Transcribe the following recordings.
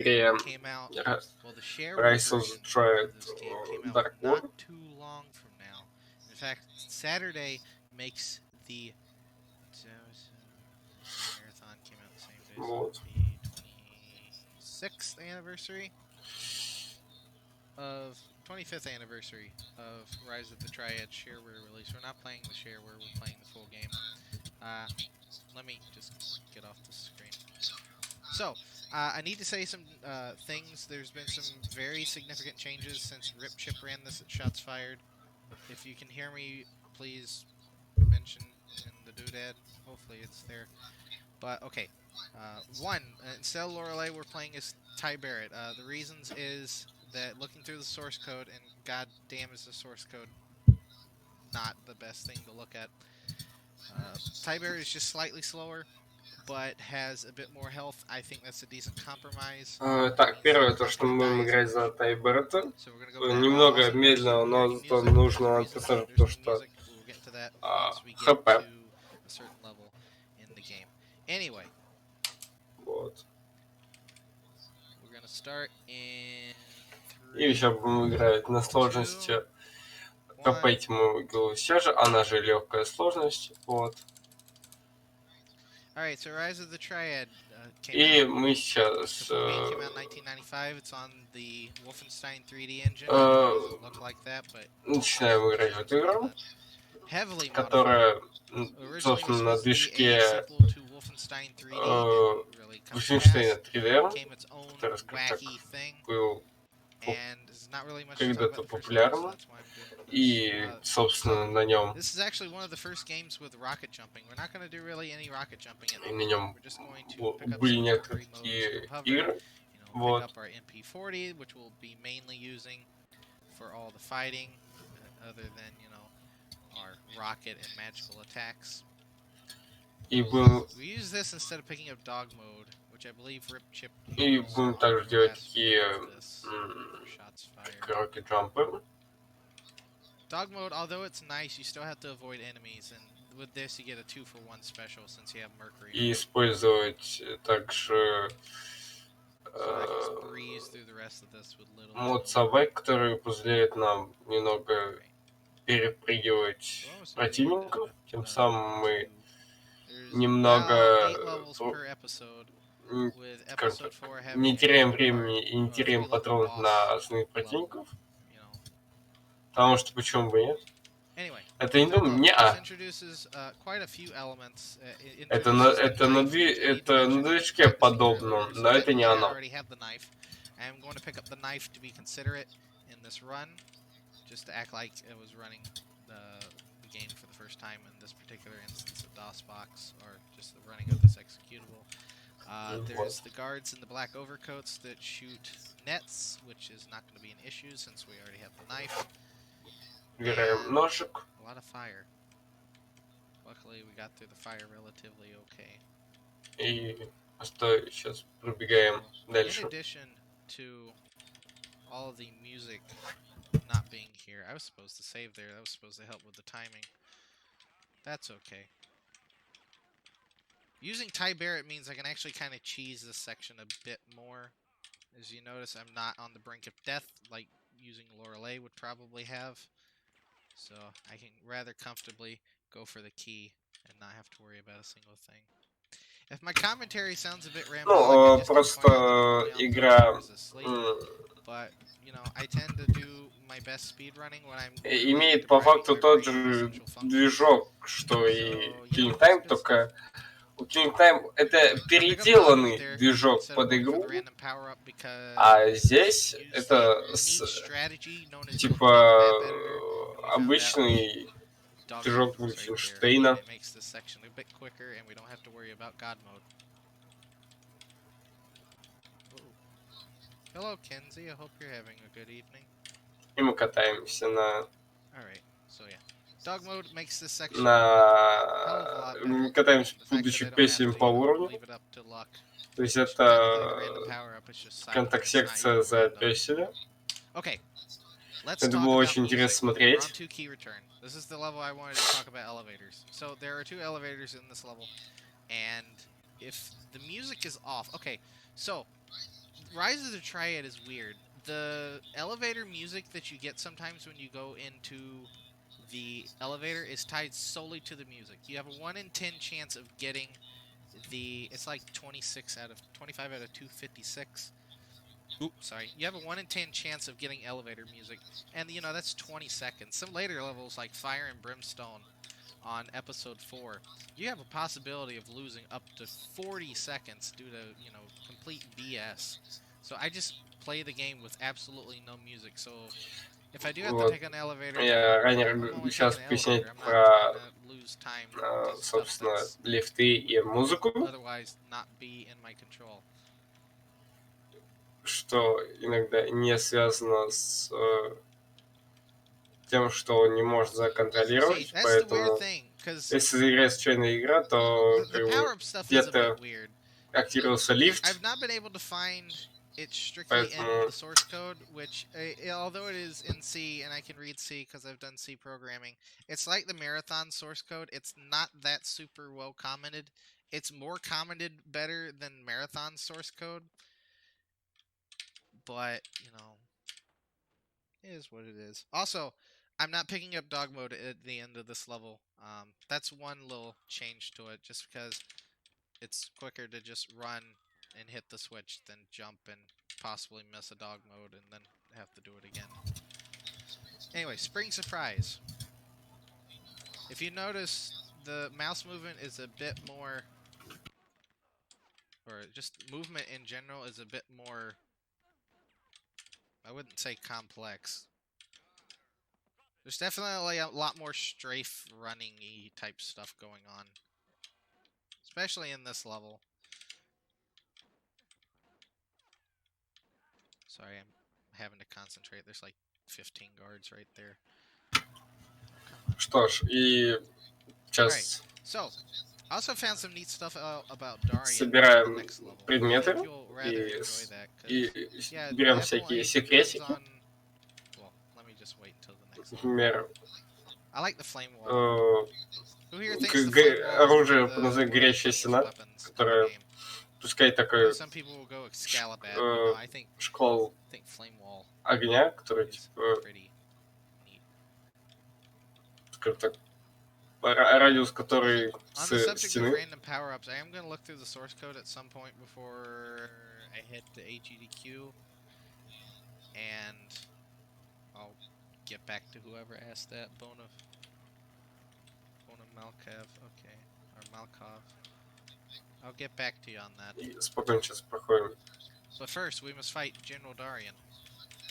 игре came out. Well, the Rise shareware of the version Triad of this game came out Dark not War. too long from now. In fact, Saturday makes the Marathon came out the same day, so Вот. the 26th anniversary of 25th anniversary of Rise of the Triad shareware release. We're not playing the shareware, we're playing the full game. Let me just get off the screen. So, I need to say some things. There's been some very significant changes since Rip Chip ran this at Shots Fired. If you can hear me, please mention in the doodad. Hopefully it's there. But, okay. One, instead of Lorelei, we're playing as Ty Barrett. The reasons is that looking through the source code, and god damn is the source code not the best thing to look at. Ty Barrett is just slightly slower, but has a bit more health. I think that's a decent compromise. It Так, means that первое, he's то, not что going to мы die будем as играть much. за Тайберта. So we're going to go with that. Немного Also, there's медленно, no но hearing зато music. There's нужно reasons написать, there's то, no что music. We'll get to that once we get ХП. to a certain level in the game. Anyway, Вот. we're going to start in И 3, сейчас будем играть на 2, сложности 1. ХП тьму сейчас же, она же легкая сложность. Вот. Alright, so Rise of the Triad came И out. мы The сейчас full game came out in 1995. It's on the Wolfenstein 3D engine. It doesn't look like that, but начинаем играть в эту игру, heavily modified. которая, Originally was собственно, на supposed to be a движке sequel to Wolfenstein 3D. Didn't really come to Wolfenstein pass. 3D, Became its own который, скажем так, wacky thing. был And there's not really much to talk about когда-то the first game, so популярным. that's why I'm doing this. И, собственно, на нем This is actually one of the first games with rocket jumping. We're not going to do really any rocket jumping at the на moment. нем We're just going to pick up были some некоторые recovery modes такие from hover. игры. You know, Вот. pick up our MP40, which we'll be mainly using for all the fighting, other than, you know, our rocket and magical attacks. И будем, We use this instead of picking up dog mode, which I believe Rip Chip и used будем on также the делать last такие video of this. Shots fired. короткие джампы. Dog mode, although it's nice, you still have to avoid enemies, and with this you get a 2-for-1 special since you have Mercury. И использовать также So I can just breeze through the rest of this with little мод собак, который позволяет нам немного перепрыгивать противников. Тем самым мы немного, скажем так, не теряем времени и не теряем патронов на основных противников. Потому что почему бы нет? Это не думаю, не это на движке подобно, но это не оно. I'm going to pick up the knife to be considerate in this run, just to act like it was running the game for the first time in this particular instance of DOSBox, or just the running of this executable. There's the guards in the black overcoats that shoot nets, which is not going to be an issue since we already have the knife. Убираем ножик. A lot of fire. Luckily, we got through the fire relatively okay. И сейчас пробегаем дальше. In addition to all of the music not being here, I was supposed to save there. That was supposed to help with the timing. That's okay. Using Ty Barrett means I can actually kind of cheese this section a bit more. As you notice, I'm not on the brink of death like using Lorelei would probably have. So I can rather comfortably go for the key and not have to worry about a single thing. If my commentary sounds a bit rambling, просто игра but you know, I tend to do my best speedrunning when I'm имеет по факту тот же движок, что и Killing Time, только у Killing Time это переделанный движок под игру, а здесь это типа обычный движок Wolfenstein. Hello, Kenzie. I hope you're having a good evening. И мы катаемся на... Dog mode makes this section мы катаемся, будучи песен по уровню. То есть это контакт-секция за песеля. Это было очень интересно смотреть. This is the level I wanted to talk about elevators. So there are 2 elevators in this level, and if the music is off, okay, so Rise of the Triad is weird. The elevator music that you get sometimes when you go into the elevator is tied solely to the music. You have a 1 in 10 chance of getting it's like 25 out of 256. Oops, sorry. You have a 1 in 10 chance of getting elevator music, and that's 20 seconds. Some later levels like Fire and Brimstone on episode 4, you have a possibility of losing up to 40 seconds due to, complete BS. So I just play the game with absolutely no music. So if I do have to Вот. take an elevator, Я I'm ранее only сейчас taking an пояснять elevator. I'm not про, gonna lose time to stuff собственно, that's лифты и музыку, otherwise not be in my control. что иногда не связано с тем, что он не может See, законтролировать, that's the weird поэтому thing, because если заиграть случайная игра, то the как бы power-up stuff is a bit где-то weird. активировался лифт, I've not been able to find it strictly in поэтому the source code, which, although it is in C, and I can read C because I've done C programming, it's like the Marathon source code. It's not that super well commented. It's more commented better than Marathon source code, but, it is what it is. Also, I'm not picking up dog mode at the end of this level. That's one little change to it, just because it's quicker to just run and hit the switch than jump and possibly miss a dog mode and then have to do it again. Anyway, Spring Surprise. If you notice, the mouse movement is a bit more, or just movement in general is a bit more, I wouldn't say complex. There's definitely a lot more strafe running-y type stuff going on, especially in this level. Sorry, I'm having to concentrate. There's like 15 guards right there. что ж, и сейчас So, I also found some neat stuff about Darian собираем in the next level. предметы I think you'll rather enjoy that, и yeah, берем definitely всякие depends секретики, on. Well, let me just wait until the next level. например, I like the flame wall. Who here thinks the flame wall оружие is под one названием of the «Горячая funniest стена», weapons in the которое game? пускай I know такой some people will go Excalibad, but no, I think шквал flame wall огня, который is типа, pretty neat. скажем так, радиус который On the с subject of стены. random power-ups, I am going to look through the source code at some point before I hit the HEDQ, and I'll get back to whoever asked that. Bona Malkov, okay, or Malkov. I'll get back to you on that. И спокойно сейчас проходим. But first, we must fight General Darian.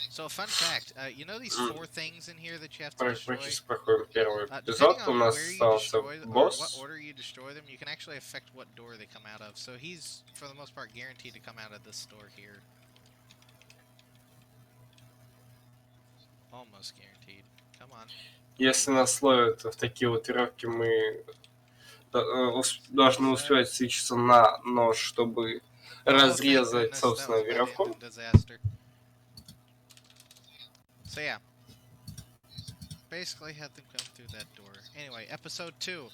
So, a fun fact, you know these 4 things in here that you have to destroy? Практически проходим первый Depending эпизод. У on нас where you остался destroy or what босс. order you destroy them, you can actually affect what door they come out of. So he's, for the most part, guaranteed to come out of this door here. Almost guaranteed. Come on. Если нас ловят в такие вот веревки, мы должны успевать свечиться на нож, чтобы разрезать, собственно, веревку. So yeah, basically had them come through that door. Anyway, episode 2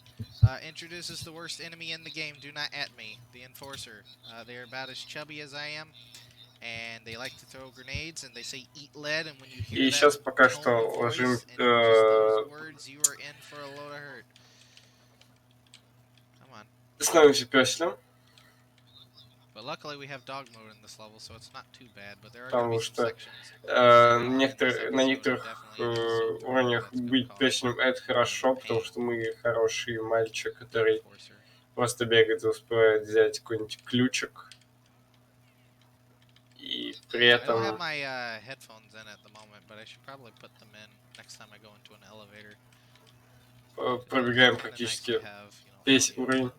introduces the worst enemy in the game. Do not at me, the Enforcer. They're about as chubby as I am, and they like to throw grenades, and they say eat lead, and when you hear И that сейчас пока tone что of ложим voice and just those words, you are in for a load of hurt. Come on. становимся пёселем. But luckily we have dog mode in this level, so it's not too bad. But there are Потому going to be some что sections на некоторых уровнях быть пёселем это хорошо, потому что мы хороший мальчик, который просто бегает и успевает взять какой-нибудь ключик. И при этом... I don't have my headphones in at the moment, but I should probably put them in next time I go into an elevator. Пробегаем практически весь уровень.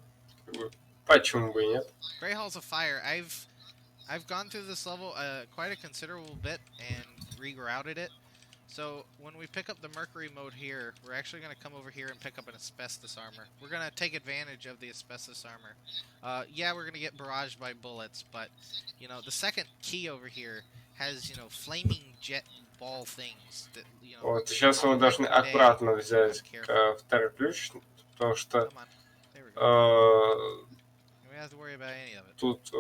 Почему бы и нет? Grey Halls of Fire. I've gone through this level quite a considerable bit and rerouted it. So when we pick up the Mercury mode here, we're actually going to come over here and pick up an asbestos armor. We're going to take advantage of the asbestos armor. Yeah, we're going to get barraged by bullets, but, the second key over here has, flaming jet ball things. That, вот, сейчас мы должны аккуратно взять второй ключ, потому что тут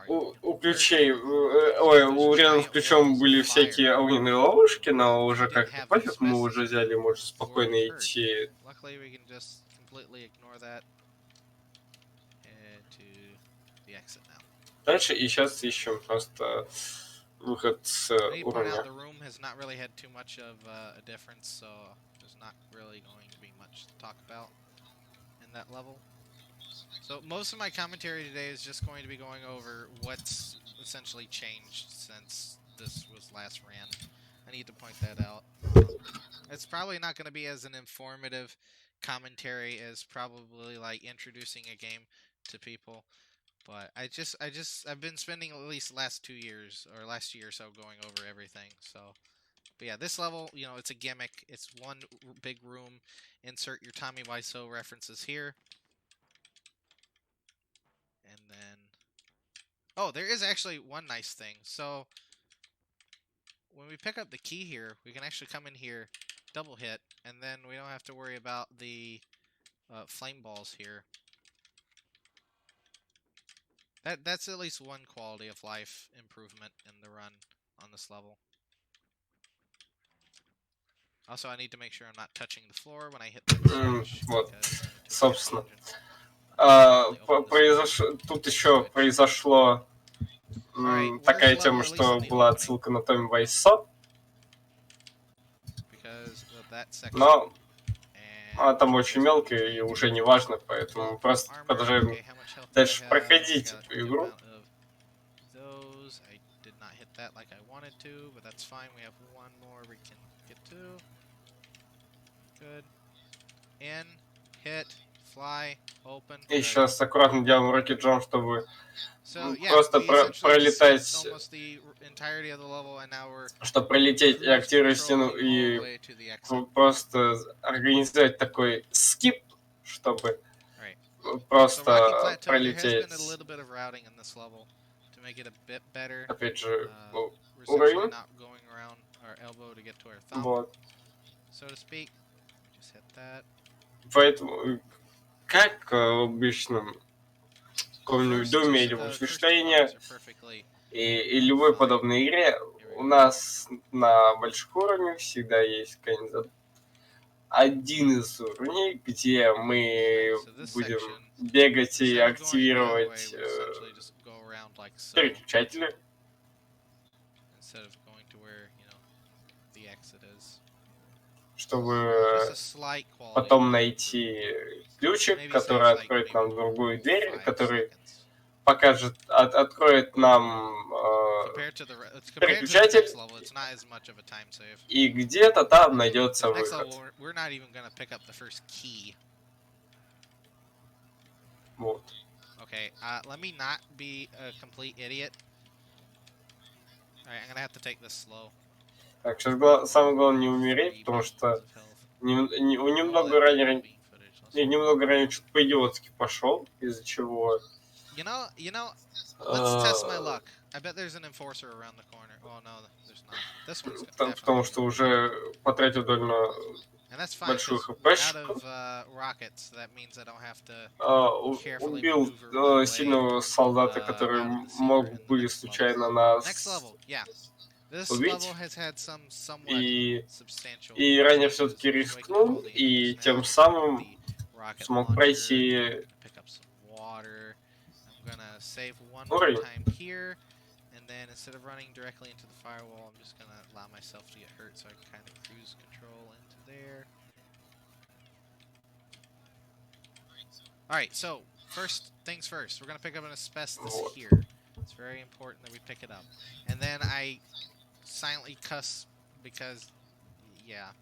у ключей, ой, у рядом с ключом были всякие огненные ловушки, но уже как-то пофиг, мы уже взяли, можно спокойно идти. Дальше, и сейчас ищем просто выход с уровня. So most of my commentary today is just going to be going over what's essentially changed since this was last ran. I need to point that out. It's probably not going to be as an informative commentary as probably like introducing a game to people. But I've been spending at least the last 2 years or last year or so going over everything. So, but yeah, this level, you know, it's a gimmick. It's one big room. Insert your Tommy Wiseau references here. And then, oh, there is actually one nice thing. So when we pick up the key here, we can actually come in here, double hit, and then we don't have to worry about the flame balls here. That's at least one quality of life improvement in the run on this level. Also, I need to make sure I'm not touching the floor when I hit the switch. Вот, собственно. Тут еще произошло такая тема, что была отсылка на Томми Вайсо. Но она там очень мелкая и уже не важно, поэтому мы просто продолжаем дальше проходить эту игру. И сейчас аккуратно делаем Rocket Jump, чтобы просто пролетать, чтобы пролететь и активировать стену, и просто организовать такой скип, чтобы просто пролететь. Опять же, уровень. Вот. Поэтому, как в обычном каком-нибудь доме или Wolfenstein и любой подобной игре, у нас на больших уровнях всегда есть один из уровней, где мы будем бегать и активировать переключатели. Чтобы потом найти ключик, который откроет нам другую дверь, который покажет, откроет нам переключатель, и где-то там найдется выход. Вот. Okay, let me not be a complete idiot. Alright, I'm gonna have to take this slow. Так, сейчас самое главное не умереть, потому что немного ранее что-то по-идиотски пошел, из-за чего... You know, let's test my luck. I bet there's an enforcer around the corner. Oh no, there's not. This one's потому что уже потратил довольно большую хпшку. Убил сильного солдата, который мог бы случайно нас убить. И ранее все-таки рискнул, и тем самым смог пройти уровень. And then instead of running directly into the firewall, I'm just gonna allow myself to get hurt so I can kind of cruise control into there. Alright, so first things first, we're gonna pick up an asbestos here. It's very important that we pick it up. And then I silently cuss because, yeah,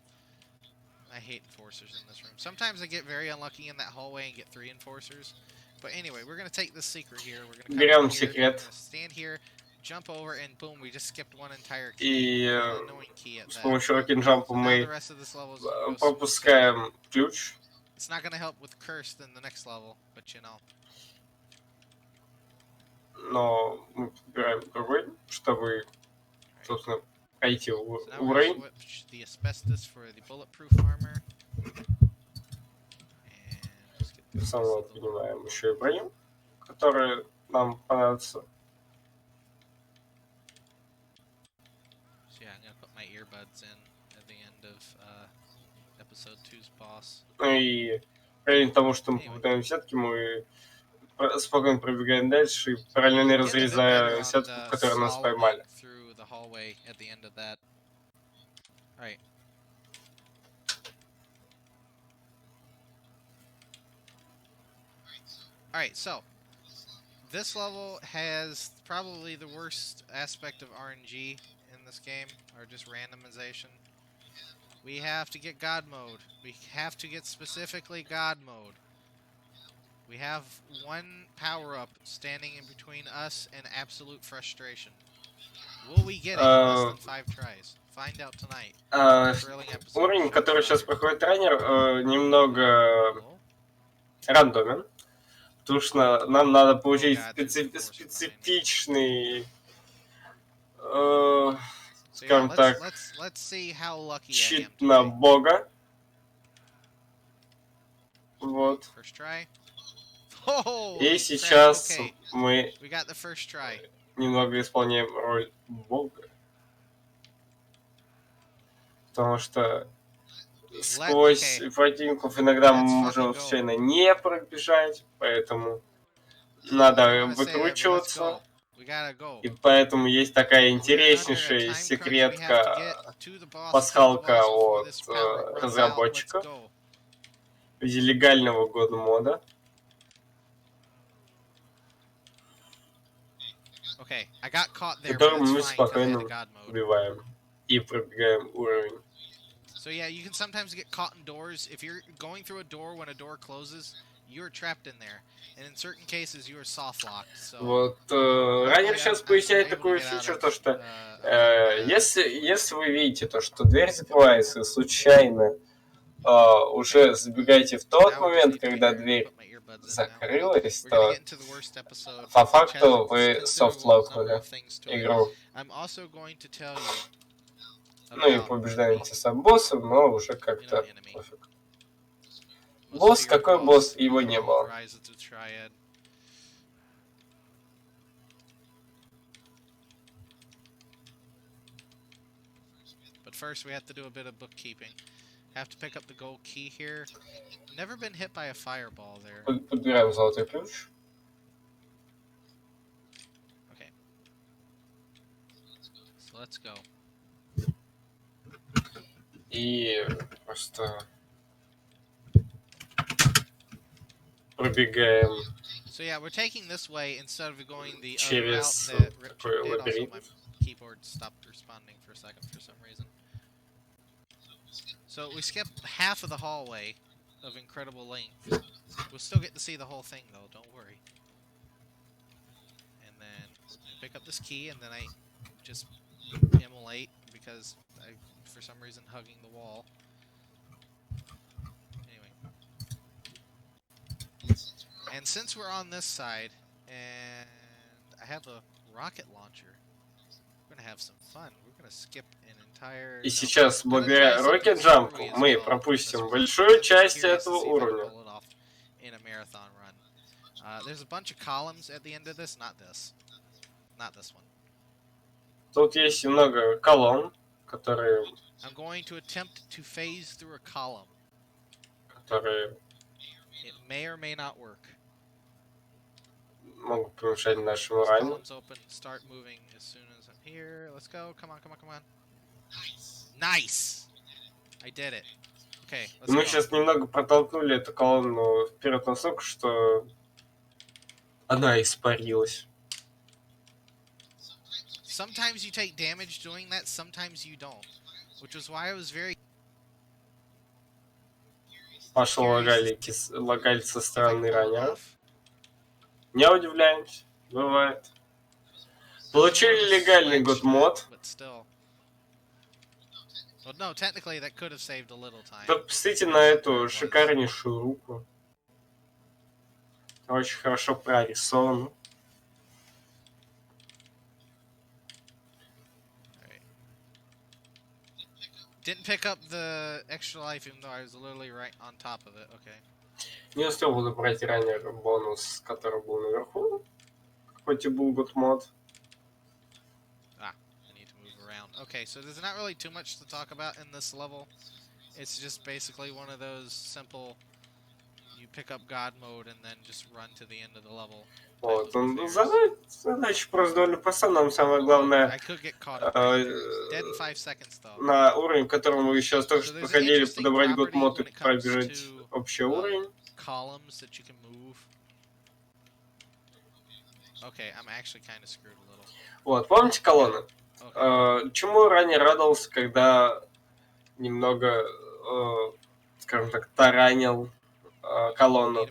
I hate enforcers in this room. Sometimes I get very unlucky in that hallway and get 3 enforcers. But anyway, we're gonna take this secret here. We're gonna come here, we're gonna stand here, jump over, and boom, we just skipped one entire key. Annoying key at that. С помощью рокет-джампа мы пропускаем ключ. It's not gonna help with cursed in the next level, but you know. Но мы подбираем другой, чтобы, собственно, пройти уровень. The asbestos for the bulletproof armor. Самого поднимаем еще и броню, которая нам понравится. So yeah, I'm gonna put my earbuds in at the end of episode 2's boss. Ну и параллельно тому, что мы Anyway. попадаем в сетки, мы спокойно пробегаем дальше, параллельно разрезая сетку, в которой нас поймали. Alright, so this level has probably the worst aspect of RNG in this game, or just randomization. We have to get God mode. We have to get specifically God mode. We have one power-up standing in between us and absolute frustration. Will we get it in less than 5 tries? Find out tonight. Уровень, который сейчас проходит тренер, немного рандомен. Потому что нам надо получить специфичный, скажем так, чит на бога. Вот. И сейчас мы немного исполняем роль бога. Потому что сквозь противников иногда мы можем случайно не пробежать, поэтому надо выкручиваться. И поэтому есть такая интереснейшая секретка, пасхалка от разработчиков в виде легального God-мода. Который мы спокойно убиваем и пробегаем уровень. So yeah, you can sometimes get caught in doors. If you're going through a door when a door closes, you're trapped in there. And in certain cases, you are soft locked. So, вот ранее сейчас поясняет такую фичу, то что если вы видите то, что дверь закрывается и случайно уже забегаете в тот момент, когда дверь закрылась, то по факту вы софтлокнули игру. Ну и побеждаете сам боссом, но уже как-то пофиг. Босс, какой босс, его не было. But first we have to do a bit of bookkeeping. Have to pick up the gold key here. Never been hit by a fireball there. Подбираем золотой ключ. Okay. So let's go. И просто пробегаем So yeah, we're taking this way instead of going the через other route that такой also лабиринт. my keyboard stopped responding for a second for some reason. So we skip half of the hallway of incredible length. We'll still get to see the whole thing though, don't worry. And then I pick up this key and then I just immolate because I, for some reason, hugging the wall. Anyway. And since we're on this side, and I have a rocket launcher, we're gonna have some fun. We're gonna skip an entire... И сейчас, благодаря Rocket Jump, мы пропустим большую часть этого уровня. In a marathon run. There's a bunch of columns at the end of this, not this. Not this one. Тут есть много колонн, которые... I'm going to attempt to phase through a column. Которые... It may or may not work. Могут помешать нашему раннему. Columns open, start moving as soon as I'm here. Let's go. Come on, come on, come on. Nice! I did it. Okay, let's go. Мы сейчас немного протолкнули эту колонну вперед настолько, что она испарилась. Sometimes you take damage doing that, sometimes you don't. Which was why I was very... Пошел лагаль со стороны раннера. Не удивляемся, бывает. Получили легальный год-мод. Только посмотрите на эту шикарнейшую руку. Очень хорошо прорисовано. Didn't pick up the extra life even though I was literally right on top of it. Okay. Не успел забрать ранее бонус, который был наверху. хоть и был год мод. I need to move around. Okay, so there's not really too much to talk about in this level. It's just basically one of those simple, you pick up God mode and then just run to the end of the level. Вот, задача просто довольно проста, нам самое главное на уровень, которым вы сейчас только что проходили, подобрать год мод и пробежать общий уровень. Вот, помните колонны? Чему ранее радовался, когда немного, скажем так, таранил колонну?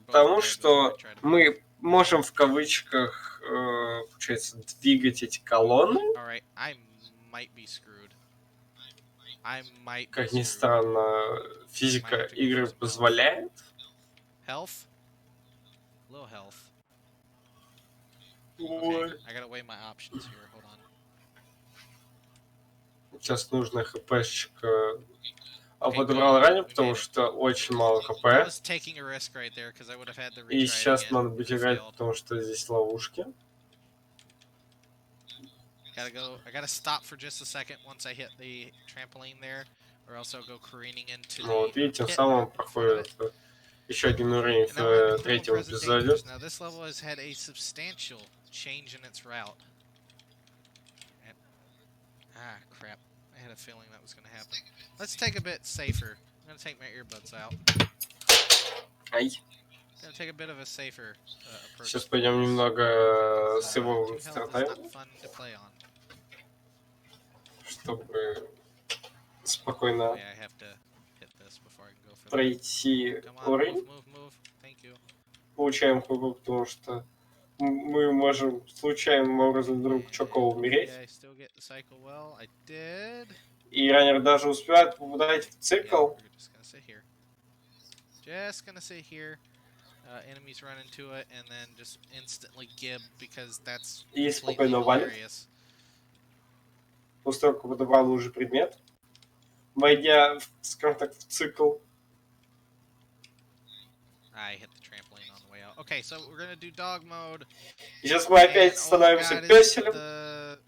Потому что мы можем в кавычках, получается, двигать эти колонны. Как ни странно, физика игры позволяет. Сейчас нужно хпшечка подобрал ранее, потому что очень мало хп. И сейчас надо будет играть, потому что здесь ловушки. I gotta stop for just a second once I hit the trampoline there, or else I'll go careening into the вот видите, тем самым проходит еще один уровень в третьем эпизоде. Now this level has had a substantial change in its route. Ah, crap. I had a feeling that was going to happen. Let's take a bit safer. I'm going to take my earbuds out. Ай. Gonna take a bit of a safer approach. Сейчас пойдем немного с его стартаем, чтобы спокойно пройти уровень. Получаем хп, потому что мы можем случайным образом вдруг чоко умереть. И раннер даже успевает попадать в цикл. Enemies run into it and then just instantly gib because that's и спокойно валит. После того, как подобрал уже предмет, войдя, скажем так, в цикл. I hit the trampoline on the way out. Okay, so we're gonna do dog mode. И сейчас мы опять становимся пёселем.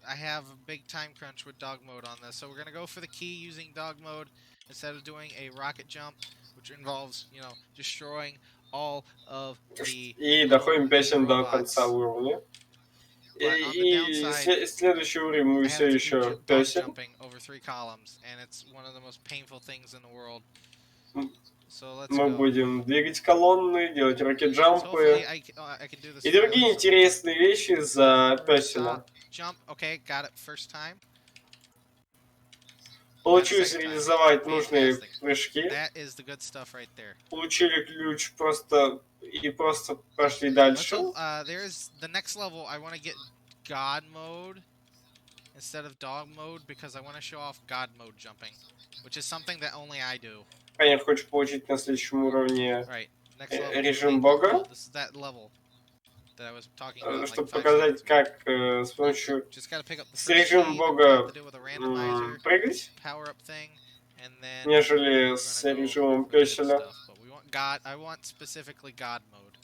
I have a big time crunch with dog mode on this, so we're gonna go for the key using dog mode instead of doing a rocket jump, which involves, you know, destroying all of the и доходим песен до конца уровня. И следующий уровень мы все еще песен. Мы будем двигать колонны, делать рокет-джампы и другие интересные вещи за песена. Получилось реализовать нужные прыжки. Получили ключ просто и просто пошли дальше. God mode instead of dog mode because I want to show off God mode jumping, which is something that only I do. Конечно, хочешь получить на следующем уровне режим бога, чтобы показать, как с помощью с режимом бога прыгать, нежели с режимом песеля. I want specifically God mode.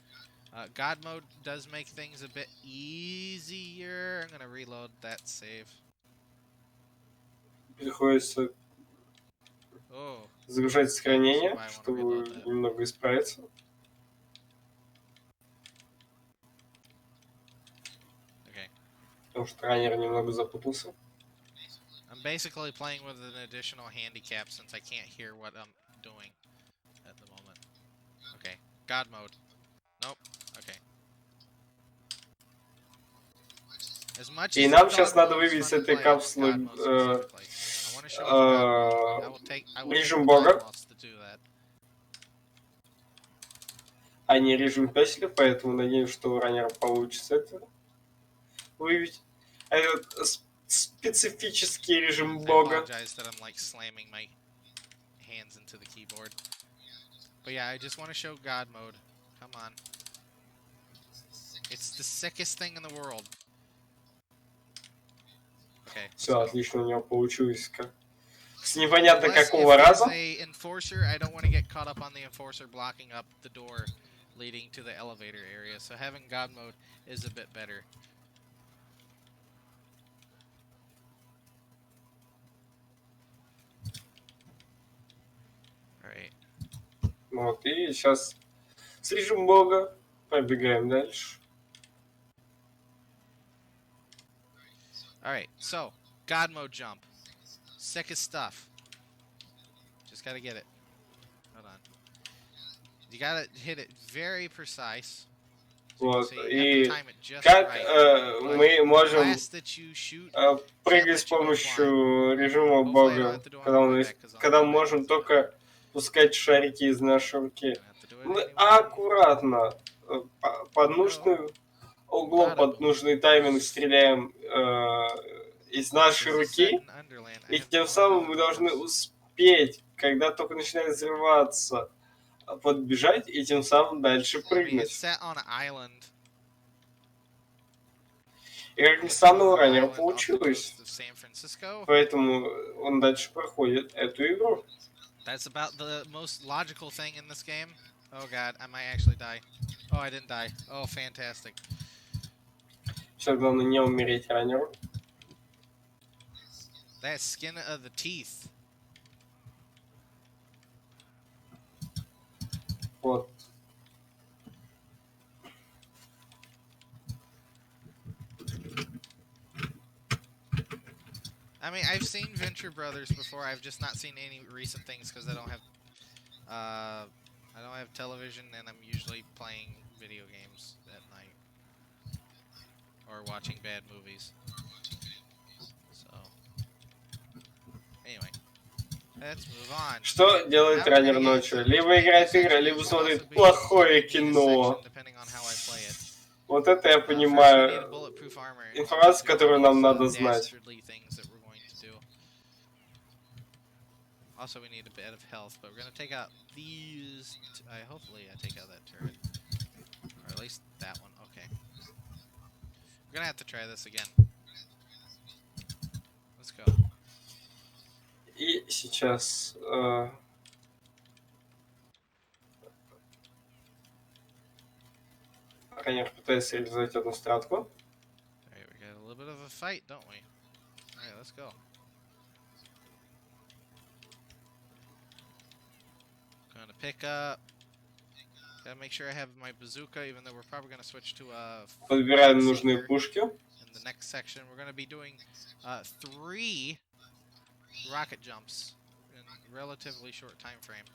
God mode does make things a bit easier. I'm gonna reload that save. Приходится загружать сохранение, чтобы немного исправиться. Okay. Потому что раннер немного запутался. I'm basically playing with an additional handicap since I can't hear what I'm doing at the moment. Okay, God mode. Nope. Okay. И нам сейчас надо вывести с этой капсулы режим бога, а не режим песеля, поэтому надеюсь, что у раннера получится это вывести. А этот специфический режим бога. But yeah, I just want to show God mode. Come on. It's the sickest thing in the world. Okay. Все, отлично у него получилось. С непонятно какого раза. I don't want to get caught up on the enforcer blocking up the door leading to the elevator area. So having God mode is a bit better. Alright. Вот, и сейчас с режим бога пробегаем дальше. Alright, so, God mode jump. Sick as stuff. Just gotta get it. Hold on. You gotta hit it very precise. Вот, So и как мы можем прыгать с помощью режима бога, когда мы можем только пускать шарики из нашей руки. Мы аккуратно под нужным углом, под нужный тайминг стреляем из нашей руки, и тем самым мы должны успеть, когда только начинает взрываться, подбежать и тем самым дальше прыгнуть. И как ни странно, у раннера получилось. Поэтому он дальше проходит эту игру. That's about the most logical thing in this game. Oh god, I might actually die. Oh, I didn't die. Oh, fantastic. Все, главное не умереть раннеру. That skin of the teeth. Вот. I mean, I've seen Venture Brothers before. I've just not seen any recent things because I don't have television, and I'm usually playing video games at night or watching bad movies. So, anyway, let's move on. Что делает раннер ночью? Либо играет игры, либо смотрит плохое кино. Вот это я понимаю. Информация, которую нам надо знать. Also, we need a bit of health, but we're gonna take out these. Hopefully, I take out that turret, or at least that one. Okay. We're gonna have to try this again. Let's go. И сейчас раннер пытается реализовать одну стратку. Alright, we got a little bit of a fight, don't we? Alright, let's go. Gonna pick up. Gotta make sure I have my bazooka, even though we're probably gonna switch to Подбираем нужные пушки. In the next section, we're gonna be doing 3 rocket jumps in a relatively short time frame.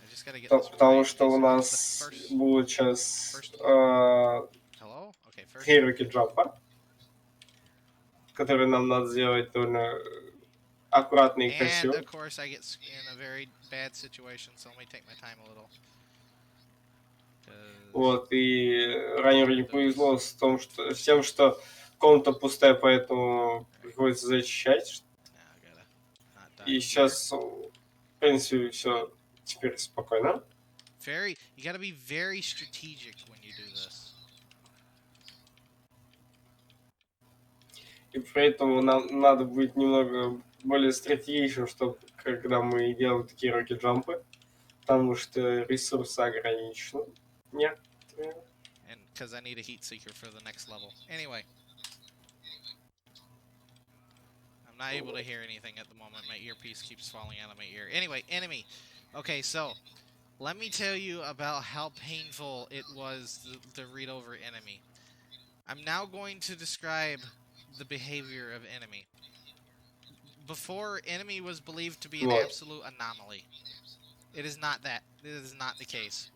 I just gotta get this Потому что у нас будет сейчас 3 rocket jump, которые нам надо сделать довольно аккуратно и красиво. And of course, I get in a very bad situation, so let me take my time a little. Вот, и раннеру не повезло с тем, что комната пустая, поэтому приходится защищать. И сейчас, в принципе, все теперь спокойно. You gotta be very strategic when you do this. И поэтому нам надо быть немного более стратегичным, чтобы когда мы делаем такие роки-джампы, потому что ресурсы ограничены. Нет. And because I need a heat seeker for the next level. Anyway. I'm not able to hear anything at the moment. My earpiece keeps falling out of my ear. Anyway, enemy. Okay, so let me tell you about how painful it was to read over enemy. I'm now going to describe the behavior of enemy. Before, enemy was believed to be an absolute anomaly. It is not that. It is not the case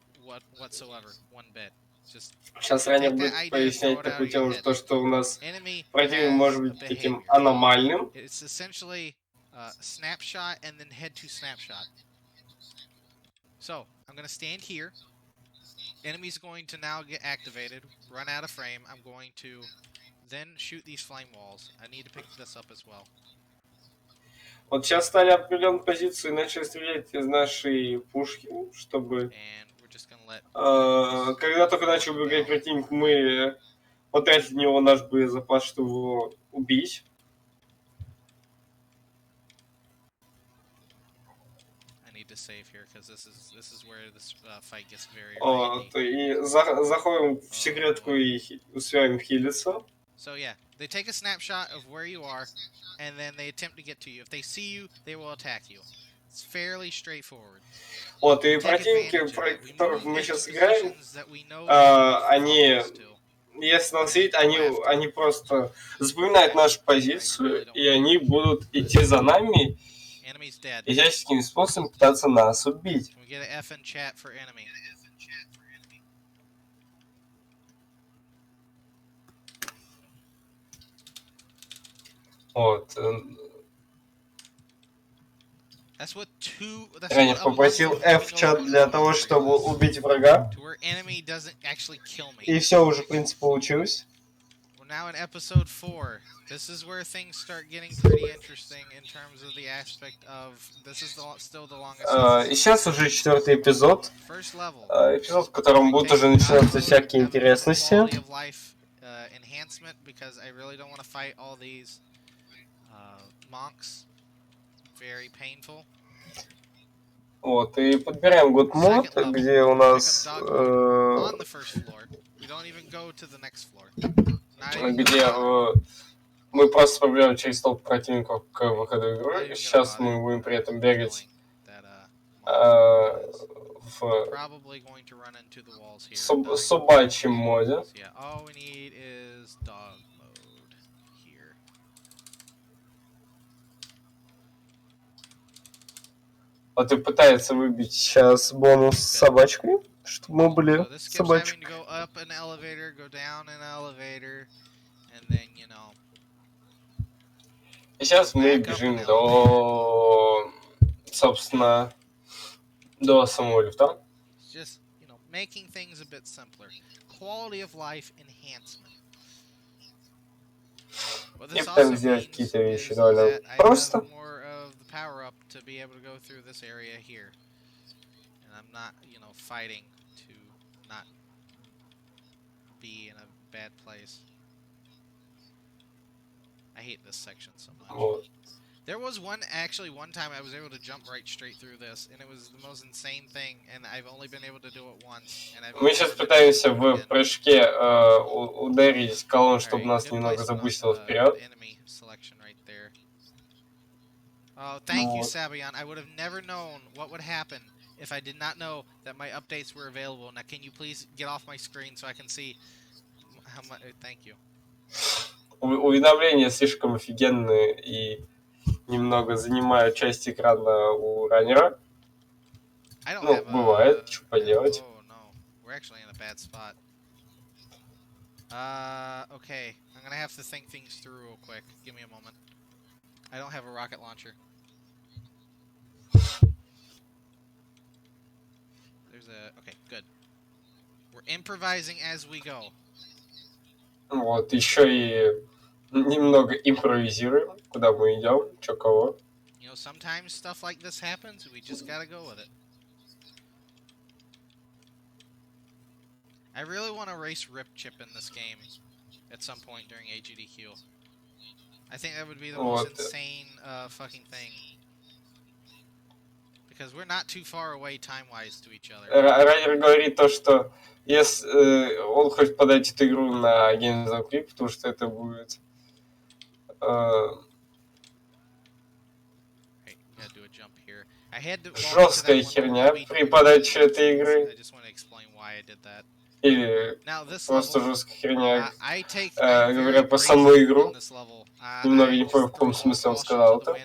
whatsoever. One bit. Сейчас ранее будет пояснять такую тему, что у нас противник может быть таким аномальным. It's essentially snapshot and then head to snapshot. So, I'm going to stand here. Enemy's going to now get activated, run out of frame. I'm going to then shoot these flame walls. I need to pick this up as well. Вот сейчас стали определенную позицию и начали стрелять из нашей пушки, чтобы когда только начал убегать противник, мы потратили в него наш боезапас, чтобы его убить. Вот, и заходим в секретку и успеваем хилиться. So yeah, they take a snapshot of where you are, and then they attempt to get to you. If they see you, they will attack you. It's fairly straightforward. Вот, и противники, против которых мы сейчас играем, они, если нас видят, они просто запоминают нашу позицию, и они будут идти за нами и всяческими способами пытаться нас убить. Вот. Ранее попросил F-чат для того, чтобы убить врага. И все, уже, в принципе, получилось. Now in episode 4, this is where things start getting pretty interesting in terms of the aspect of this is still the longest. И сейчас уже 4-й эпизод. Эпизод, в котором будут уже начинаться всякие интересности. Enhancement because I really don't want to fight all these monks. Very painful. Вот, и подбираем good мод, где у нас где мы просто пробьем через толпу противников к выходу игры. Сейчас мы будем при этом бегать в собачьем моде. Вот и пытается выбить сейчас бонус с собачкой, чтобы мы были собачкой. И сейчас мы бежим до, собственно, до самого лифта. И пытаемся сделать какие-то вещи довольно просто. Power up to be able to go through this area here, and I'm not, fighting to not be in a bad place. I hate this section so much. There was one time I was able to jump right straight through this, and it was the most insane thing, and I've only been able to do it once. Мы сейчас пытаемся в прыжке ударить колонн, чтобы нас немного забустило вперед. Oh, thank you, Sabian. I would have never known what would happen if I did not know that my updates were available. Now, can you please get off my screen so I can see how much? Thank you. Уведомления слишком офигенные и немного занимают часть экрана у раннера. Ну, бывает, что поделать. Oh, no. We're actually in a bad spot. Okay. I'm gonna have to think things through real quick. Give me a moment. I don't have a rocket launcher. Okay, good. We're improvising as we go. Вот, еще и немного импровизируем, куда мы идем, чё кого. Sometimes stuff like this happens, we just gotta go with it. I really want to race Rip Chip in this game at some point during AGDQ. I think that would be the most insane fucking thing. Because we're not too far away time-wise to each other. Райдер говорит то, что если он хочет подать эту игру на Games of Clip, потому что это будет жесткая херня при подаче этой игры. Или просто жесткая херня, говоря по самой игру. Немного не понял, в каком смысле он сказал это.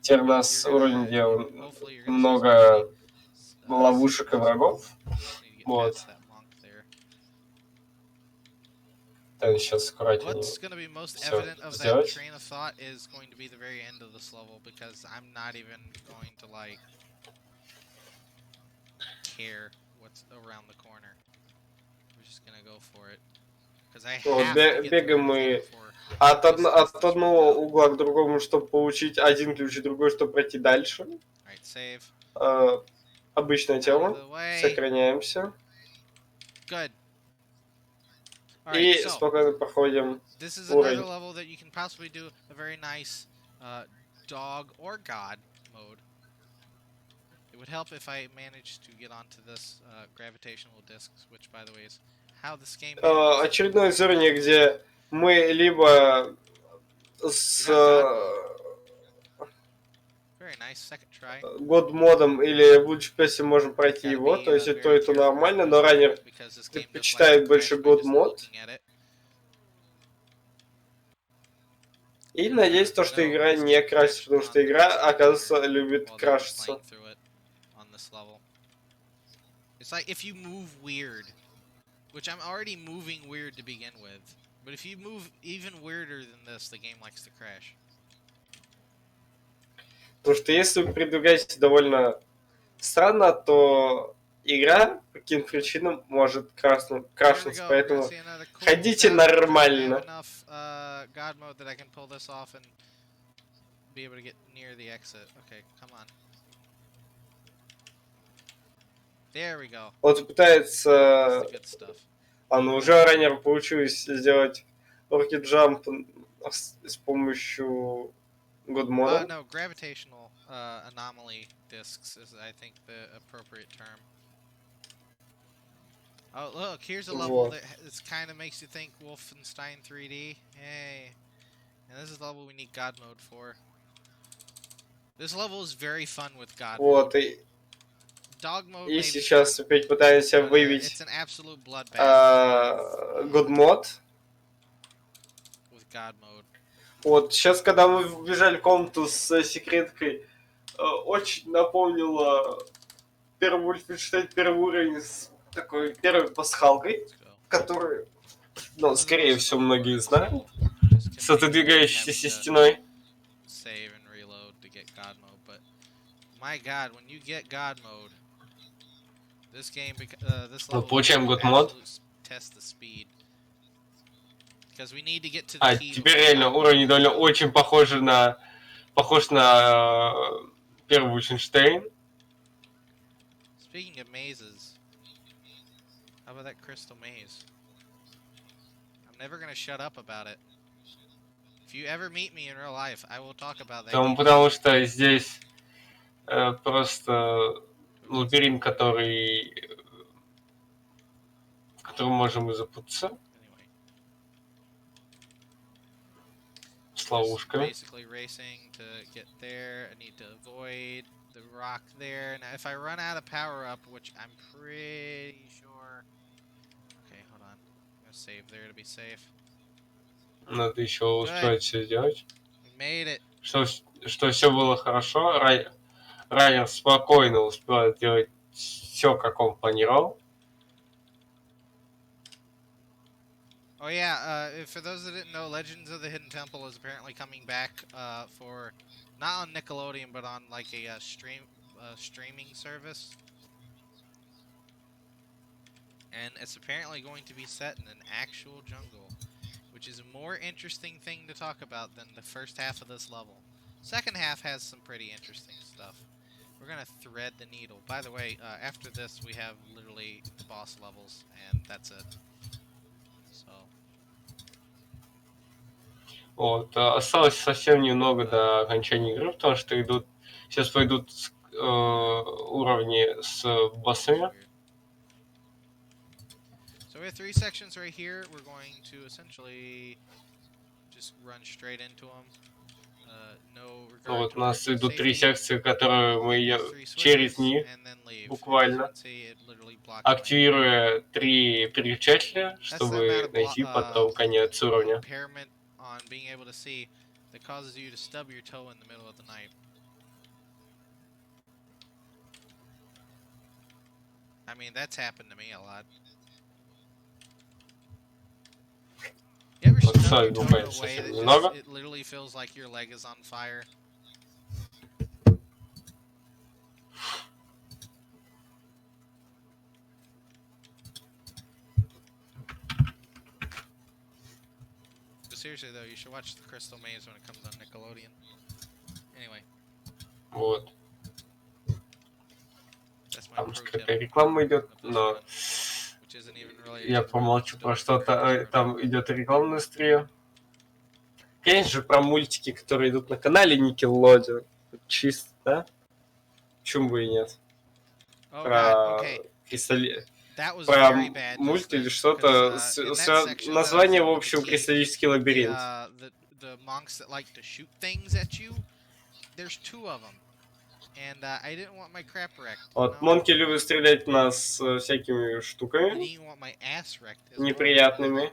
Теперь у нас уровень, где много ловушек и врагов. Вот. Да, сейчас аккуратнее все сделать. Вот, бегаем мы от одного угла к другому, чтобы получить один ключ, и другой, чтобы пройти дальше. Обычная тема. Сохраняемся. И спокойно проходим this is уровень. another level that you can possibly do a very nice dog or god mode. It would help if I managed to get onto this gravitational discs, which, by the way, is how this game moves. Очередное уровень, где мы либо с Very nice, second try. God модом или в лучшей версии можем пройти его, то есть и то нормально, но раннер предпочитает больше God мод. И надеюсь, то, что игра не крашится, потому что игра, оказывается, любит крашиться. It's like if you move weird, which I'm already moving weird to begin with, but if you move even weirder than this, the game likes to crash. Потому что если вы передвигаетесь довольно странно, то игра по каким-то причинам может крашнуться, поэтому ходите нормально. Вот пытается... ну уже ранее получилось сделать Rocket Jump с помощью God мода. No, gravitational anomaly discs is, I think, the appropriate term. Oh, look, here's a level that kind of makes you think Wolfenstein 3D. Hey. And this is the level we need God mode for. This level is very fun with God mode. Dog mode и сейчас опять пытаемся выявить God мод. Вот, сейчас, когда мы вбежали в комнату с секреткой, очень напомнило первый Wolfenstein, первый уровень с такой первой пасхалкой, который, ну, скорее всего, многие знают, с отодвигающейся стеной. Мы получаем God мод. Теперь реально уровень довольно очень похож на первый Wolfenstein. Speaking of mazes, how about that crystal maze? I'm never gonna shut up about it. If you ever meet me in real life, I will talk about that. Потому что здесь просто лабиринт, в котором можем и запутаться. С ловушками. Basically racing to get there. I need to avoid the rock there. Now, if I run out of power up, which I'm pretty sure. Okay, hold on. I'm gonna save there to be safe. Надо еще успевать все сделать. Made it. Что все было хорошо. Райан спокойно успел делать все, как он планировал. Oh yeah, for those that didn't know, Legends of the Hidden Temple is apparently coming back for not on Nickelodeon, but on like a streaming service, and it's apparently going to be set in an actual jungle, which is a more interesting thing to talk about than the first half of this level. Second half has some pretty interesting stuff. We're gonna thread the needle. By the way, after this we have literally the boss levels, and that's it. Вот, осталось совсем немного до окончания игры, потому что сейчас пойдут уровни с боссами. So we have 3 sections right here. We're going to essentially just run straight into them. Вот у нас идут 3 секции, которые мы через них буквально активируя 3 переключателя, чтобы найти потом конец уровня. On being able to see that causes you to stub your toe in the middle of the night. I mean, that's happened to me a lot. You ever stub your toe in a way that just, it literally feels like your leg is on fire? Seriously though, you should watch the Crystal Maze when it comes on Nickelodeon. Anyway. Вот. Там скрытая реклама идет, но Я промолчу про что-то, там идет рекламная стрия. Конечно же, про мультики, которые идут на канале Nickelodeon. Чисто, да? Почему бы и нет? Про про мульт или что-то. Название, в общем, «Кристаллический лабиринт». Вот, Монки любят стрелять в нас всякими штуками неприятными.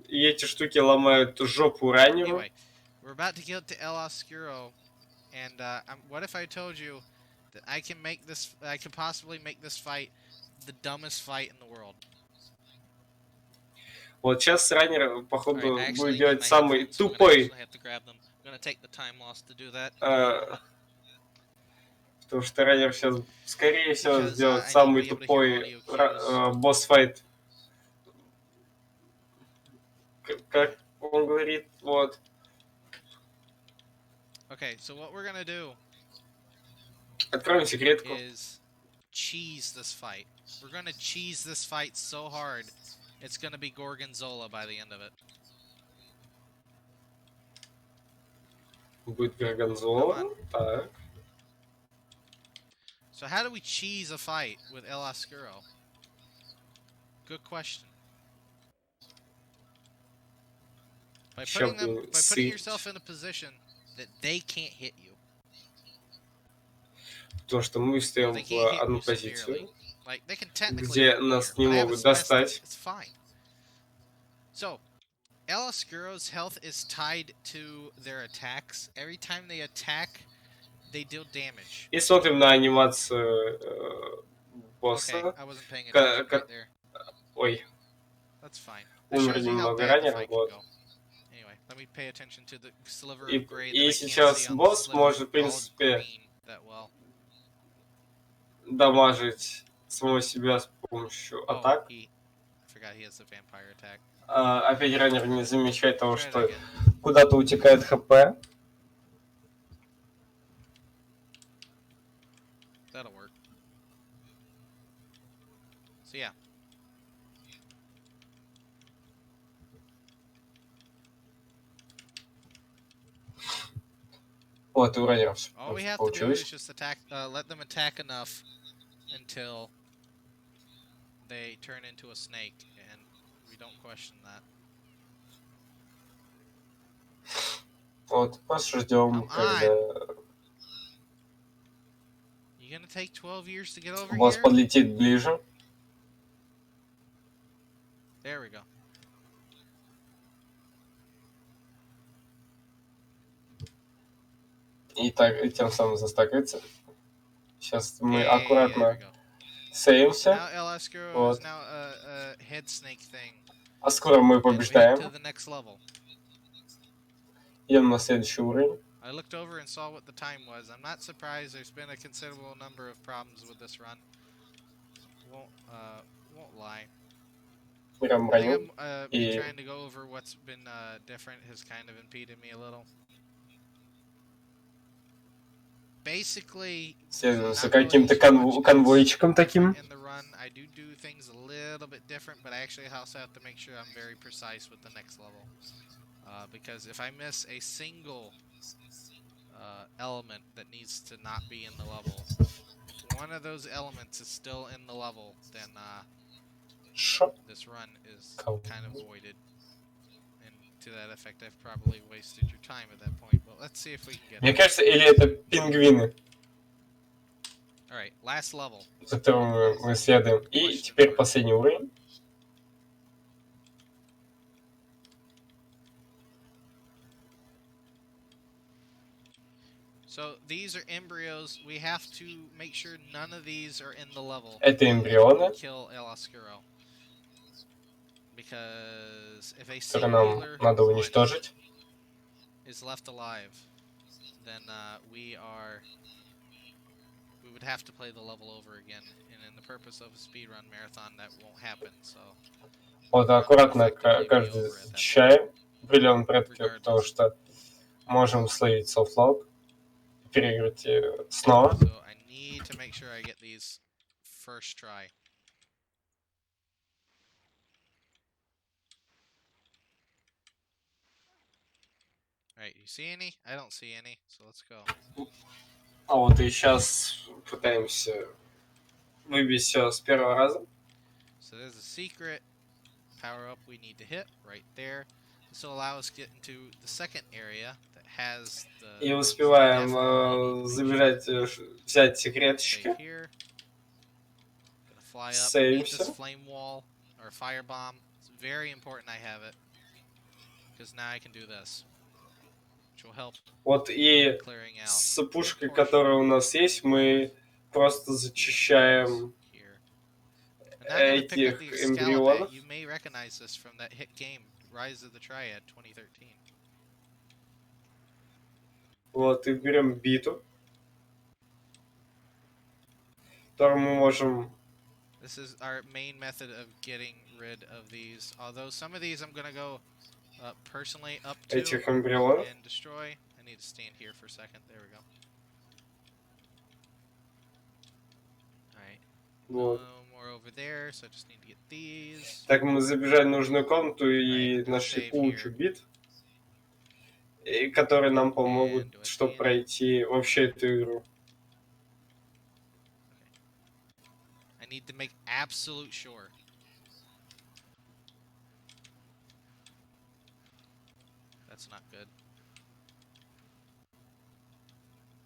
И эти штуки ломают жопу раннего. We're about to get to El Oscuro, and what if I told you that I could possibly make this fight the dumbest fight in the world? Вот сейчас раннер, походу, будет делать самый тупой. Потому что раннер сейчас, скорее всего, сделает самый тупой босс-файт. Как он говорит, вот. Okay, so what we're gonna do Откроем секретку. Is cheese this fight. We're gonna cheese this fight so hard, it's gonna be Gorgonzola by the end of it. Будет Горгонзола. Так. So how do we cheese a fight with El Oscuro? Good question. By putting yourself in a position that they can't hit you. Потому что мы стоим в одну позицию, где нас не могут достать. So, El Oscuro's health is tied to their attacks. Every time they attack, they deal damage. И смотрим на анимацию босса. Okay, I wasn't paying attention right there. Ой. That's fine. Умер немного ранее, вот. Anyway, let me pay attention to the sliver of gray that И сейчас босс может, в принципе, дамажить самого себя с помощью атак. Опять раннер не замечает того, что куда-то утекает ХП. So yeah. Вот, и у раннеров All we have to do is just attack, let them attack enough until they turn into a snake, and we don't question that. Вот, ждем, когда... You gonna take 12 years to get over босс here? подлетит ближе. There we go. И так, и тем самым застакается. Сейчас мы аккуратно сейвимся. Вот. А скоро мы побеждаем. Идем на следующий уровень. I looked over and saw what the time was. I'm not surprised there's been a considerable number of problems with this run. Won't lie. Прям раним. И... trying to go over what's been different has kind of impeded me a little. Basically, за каким-то конвойчиком таким. In the run, I do things a little bit different, but I actually also have to make sure I'm very precise with the next level. Because if I miss a single element that needs to not be in the level, if one of those elements is still in the level, then this run is kind of voided. To that effect, I've probably wasted your time at that point, but let's see if we can get it. Мне кажется, или это пингвины. Alright, last level. За которым мы следуем. И теперь последний уровень. So these are embryos. We have to make sure none of these are in the level. Это эмбрионы. Kill El Oscuro. Because if a singular надо уничтожить. Is left alive, then we would have to play the level over again, and in the purpose of a speedrun marathon, that won't happen. So. Вот аккуратно каждый защищаем в определенном порядке, потому что можем словить софтлог, переиграть снова. So I need to make sure I get these first try. Alright, you see any? I don't see any, so let's go. А вот и сейчас пытаемся выбить все с первого раза. So there's a secret power up we need to hit right there. This will allow us to get into the second area that has the. И успеваем забежать, взять секреточки. Here. Gonna fly up. Need this Сейвимся. flame wall or fire bomb. It's very important I have it because now I can do this, which will help. Вот и с пушкой, которая у нас есть, мы просто зачищаем этих эмбрионов. You may recognize this from that hit game, Rise of the Triad 2013. Вот, и берем биту, которую мы можем... This is our main method of getting rid of these. Although some of these I'm gonna go personally up to этих эмбрионов. And destroy. I need to stand here for a second. There we go. Alright. Вот. No more over there, so I just need to get these. Так мы забежали в нужную комнату и нашли кучу бит, которые нам помогут, чтобы пройти вообще эту игру. I need to make absolute sure. That's not good.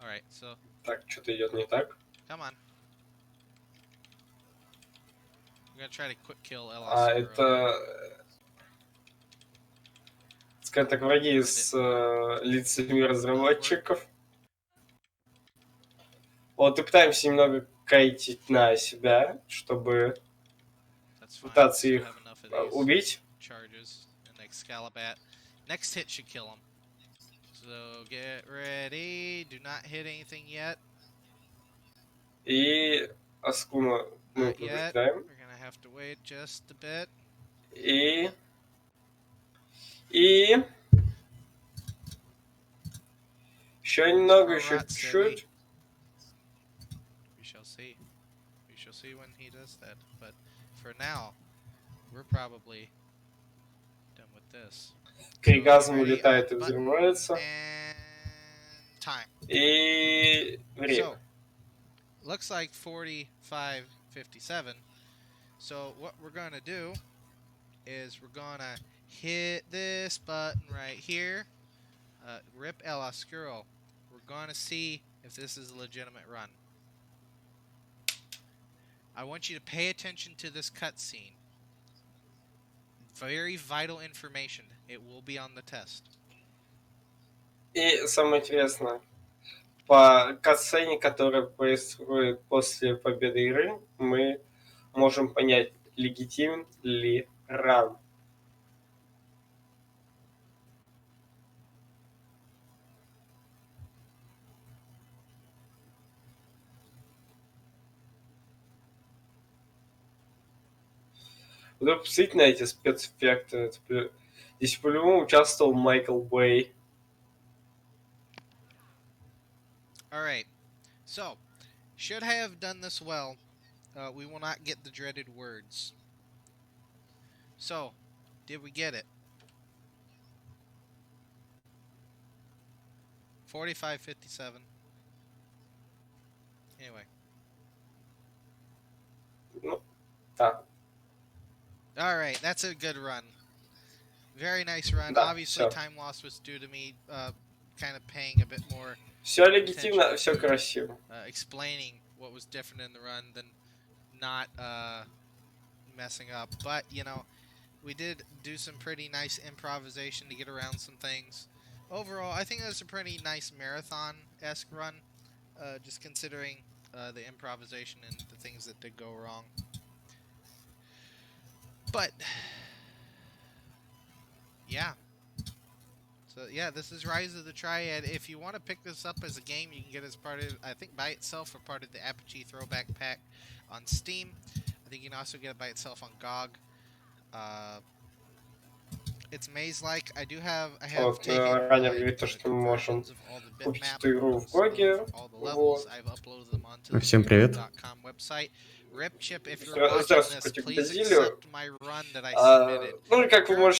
Alright, so... Так, что-то идет не так. Come on. I'm gonna try to quick kill LS. А это... Скажем так, враги с лицами разработчиков. Вот и пытаемся немного кайтить на себя, чтобы пытаться их убить. Next hit should kill him. So get ready. Do not hit anything yet. И Аскуна мы побеждаем. We're gonna have to wait just a bit. И еще немного, еще чуть-чуть. We shall see. We shall see when he does that. But for now, we're probably done with this. Кригазм улетает и взрывается. И время. So, looks like 45:57. So what we're gonna do is we're gonna hit this button right here. Rip El Oscuro. We're gonna see if this is a legitimate run. I want you to pay attention to this cutscene. Very vital information. It will be on the test. И самое интересное, по катсцене, которая происходит после победы игры, мы можем понять, легитимен ли ран. Вот посмотрите на эти спецэффекты. Здесь по-любому участвовал Майкл Бэй. Alright, so, should have done this well. We will not get the dreaded words. So, did we get it? 45:57. Anyway. Ну, да. Alright, that's a good run. Very nice run. Да, Obviously, всё. time loss was due to me kind of paying a bit more. Все легитимно, все красиво. Explaining what was different in the run than not messing up. But, you know, we did do some pretty nice improvisation to get around some things. Overall, I think that was a pretty nice marathon-esque run, just considering the improvisation and the things that did go wrong. But, yeah. So, yeah, this is Rise of the Triad. If you want to pick this up as a game, you can get it as part of, I think, by itself or part of the Apogee Throwback Pack on Steam. I think you can also get it by itself on GOG. It's maze-like. I have Вот, taken ранее говорит, что мы можем купить эту игру в Гоге. Вот. Всем привет. website, Rip Chip, if you're watching Здравствуйте, this, против please Базилио. accept my run that I submitted. Ну и как вы можете